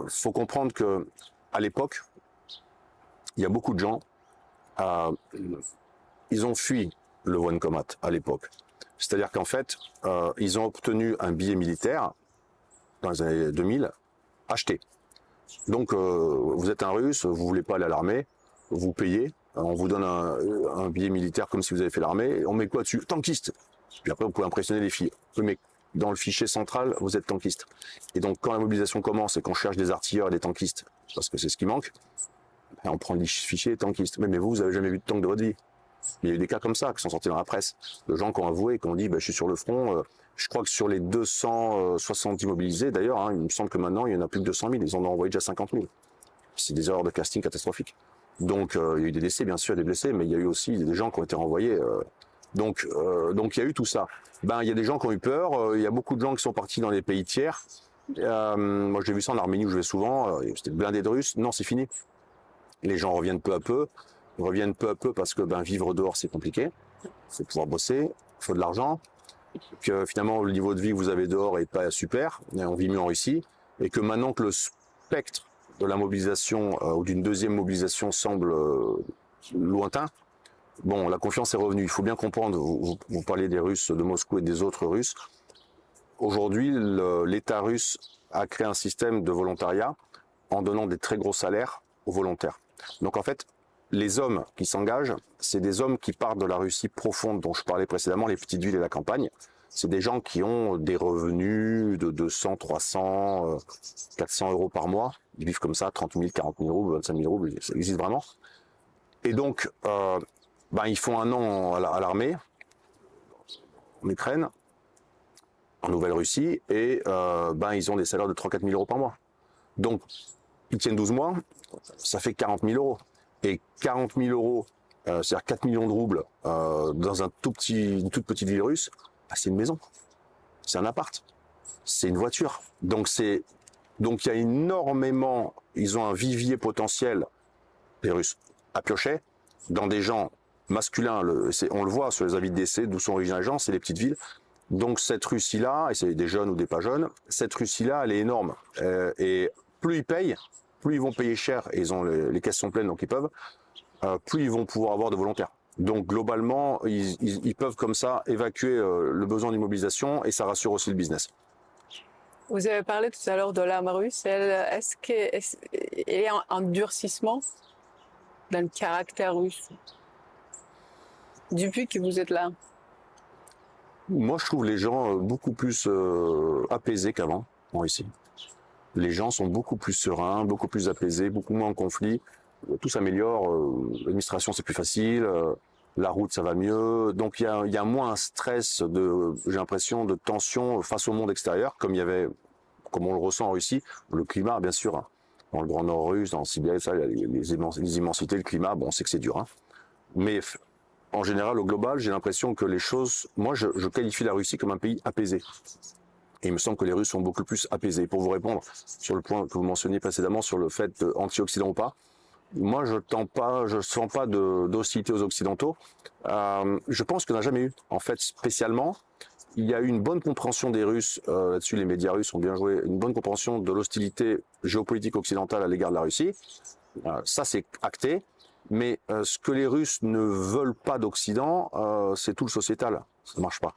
faut comprendre que à l'époque, il y a beaucoup de gens, ils ont fui le Voenkomat à l'époque. C'est-à-dire qu'en fait, ils ont obtenu un billet militaire dans les années 2000, acheté. Donc, vous êtes un Russe, vous voulez pas aller à l'armée, vous payez, on vous donne un billet militaire comme si vous avez fait l'armée, on met quoi dessus? Tankiste. Puis après, vous pouvez impressionner les filles. Mais dans le fichier central, vous êtes tankiste. Et donc, quand la mobilisation commence et qu'on cherche des artilleurs et des tankistes, parce que c'est ce qui manque, on prend le fichier tankiste. Mais vous avez jamais vu de tank de votre vie. Il y a eu des cas comme ça qui sont sortis dans la presse, de gens qui ont avoué, qui ont dit je suis sur le front. Je crois que sur les 270 mobilisés, d'ailleurs, hein, il me semble que maintenant il y en a plus que 200 000. Ils en ont envoyé déjà 50 000. C'est des erreurs de casting catastrophiques. Donc il y a eu des décès, bien sûr, des blessés, mais il y a eu aussi des gens qui ont été renvoyés. Donc il y a eu tout ça. Il y a des gens qui ont eu peur. Il y a beaucoup de gens qui sont partis dans les pays tiers. Moi, j'ai vu ça en Arménie où je vais souvent. C'était blindé de Russes. Non, c'est fini. Les gens reviennent peu à peu. Ils reviennent peu à peu parce que vivre dehors, c'est compliqué. Il faut pouvoir bosser, il faut de l'argent. Que finalement, le niveau de vie que vous avez dehors est pas super. On vit mieux en Russie. Et que maintenant que le spectre de la mobilisation ou d'une deuxième mobilisation semble lointain, bon, la confiance est revenue. Il faut bien comprendre, vous parlez des Russes de Moscou et des autres Russes. Aujourd'hui, l'État russe a créé un système de volontariat en donnant des très gros salaires aux volontaires. Donc en fait, les hommes qui s'engagent, c'est des hommes qui partent de la Russie profonde dont je parlais précédemment, les petites villes et la campagne, c'est des gens qui ont des revenus de 200, 300, 400 euros par mois. Ils vivent comme ça, 30 000, 40 000 euros, 25 000 euros, ça existe vraiment. Et donc, ils font un an à l'armée, en Ukraine, en Nouvelle-Russie, et ils ont des salaires de 3-4 000 euros par mois. Donc, ils tiennent 12 mois, ça fait 40 000 euros. Et 40 000 euros, c'est-à-dire 4 millions de roubles dans une toute petite ville russe, c'est une maison, c'est un appart, c'est une voiture. Donc il y a énormément, ils ont un vivier potentiel, les Russes, à piocher, dans des gens masculins, on le voit sur les avis de décès, d'où sont originaires les gens, c'est les petites villes. Donc cette Russie-là, et c'est des jeunes ou des pas jeunes, cette Russie-là, elle est énorme. Et plus ils payent, plus ils vont payer cher, et ils ont les caisses sont pleines, donc ils peuvent, plus ils vont pouvoir avoir de volontaires. Donc globalement, ils peuvent comme ça évacuer le besoin d'immobilisation et ça rassure aussi le business.
Vous avez parlé tout à l'heure de l'âme russe. Est-ce qu'il y a un durcissement dans le caractère russe depuis que vous êtes là?
Moi, je trouve les gens beaucoup plus apaisés qu'avant en Russie. Les gens sont beaucoup plus sereins, beaucoup plus apaisés, beaucoup moins en conflit. Tout s'améliore, l'administration c'est plus facile, la route ça va mieux, donc il y a moins un stress j'ai l'impression, de tension face au monde extérieur, comme on le ressent en Russie. Le climat, bien sûr, hein, dans le Grand Nord russe, dans Sibérie, ça, les immensités, le climat, bon, on sait que c'est dur, hein. Mais en général, au global, j'ai l'impression que les choses, moi je qualifie la Russie comme un pays apaisé. Et il me semble que les Russes sont beaucoup plus apaisés. Pour vous répondre sur le point que vous mentionniez précédemment sur le fait anti-occident ou pas, moi, je sens pas d'hostilité aux Occidentaux. Je pense qu'on n'a jamais eu, en fait, spécialement. Il y a eu une bonne compréhension des Russes, là-dessus les médias russes ont bien joué, une bonne compréhension de l'hostilité géopolitique occidentale à l'égard de la Russie. Ça, c'est acté. Mais ce que les Russes ne veulent pas d'Occident, c'est tout le sociétal. Ça ne marche pas.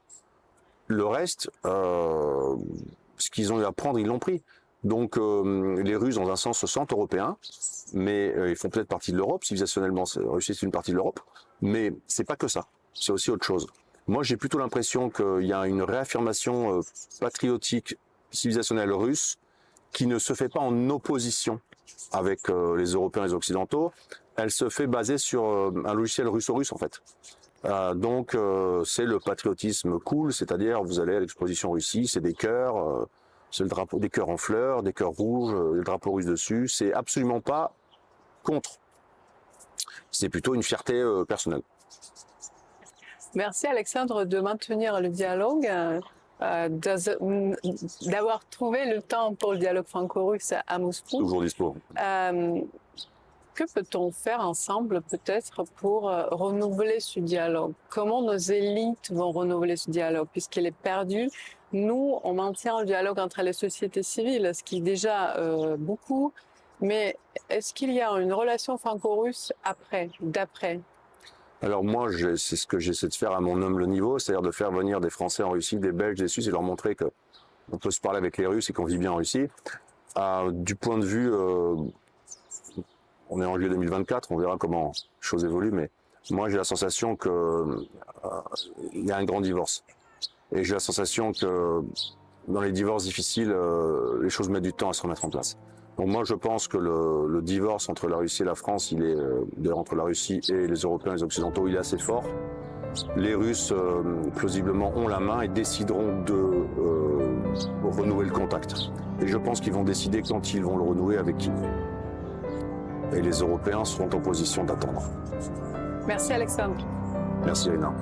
Le reste, ce qu'ils ont eu à prendre, ils l'ont pris. Donc les Russes, dans un sens, se sentent européens, mais ils font peut-être partie de l'Europe, civilisationnellement, la Russie c'est une partie de l'Europe, mais c'est pas que ça, c'est aussi autre chose. Moi j'ai plutôt l'impression qu'il y a une réaffirmation patriotique, civilisationnelle russe, qui ne se fait pas en opposition avec les Européens et les Occidentaux, elle se fait baser sur un logiciel russo-russe en fait. Donc c'est le patriotisme cool, c'est-à-dire vous allez à l'exposition Russie, c'est des cœurs, c'est le drapeau, des cœurs en fleurs, des cœurs rouges, le drapeau russe dessus. C'est absolument pas contre. C'est plutôt une fierté personnelle.
Merci Alexandre de maintenir le dialogue, d'avoir trouvé le temps pour le dialogue franco-russe à Moscou.
Toujours dispo.
Que peut-on faire ensemble peut-être pour renouveler ce dialogue? Comment nos élites vont renouveler ce dialogue puisqu'il est perdu? Nous, on maintient le dialogue entre les sociétés civiles, ce qui est déjà beaucoup, mais est-ce qu'il y a une relation franco-russe d'après?
Alors moi, c'est ce que j'essaie de faire à mon humble niveau, c'est-à-dire de faire venir des Français en Russie, des Belges, des Suisses, et leur montrer qu'on peut se parler avec les Russes et qu'on vit bien en Russie. Du point de vue... on est en juillet 2024, on verra comment les choses évoluent, mais moi j'ai la sensation qu'il y a un grand divorce. Et j'ai la sensation que dans les divorces difficiles, les choses mettent du temps à se remettre en place. Donc moi je pense que le divorce entre la Russie et la France, entre la Russie et les Européens et les Occidentaux, il est assez fort. Les Russes, plausiblement, ont la main et décideront de renouer le contact. Et je pense qu'ils vont décider quand ils vont le renouer avec qui. Et les Européens seront en position d'attendre.
Merci Alexandre.
Merci Elena.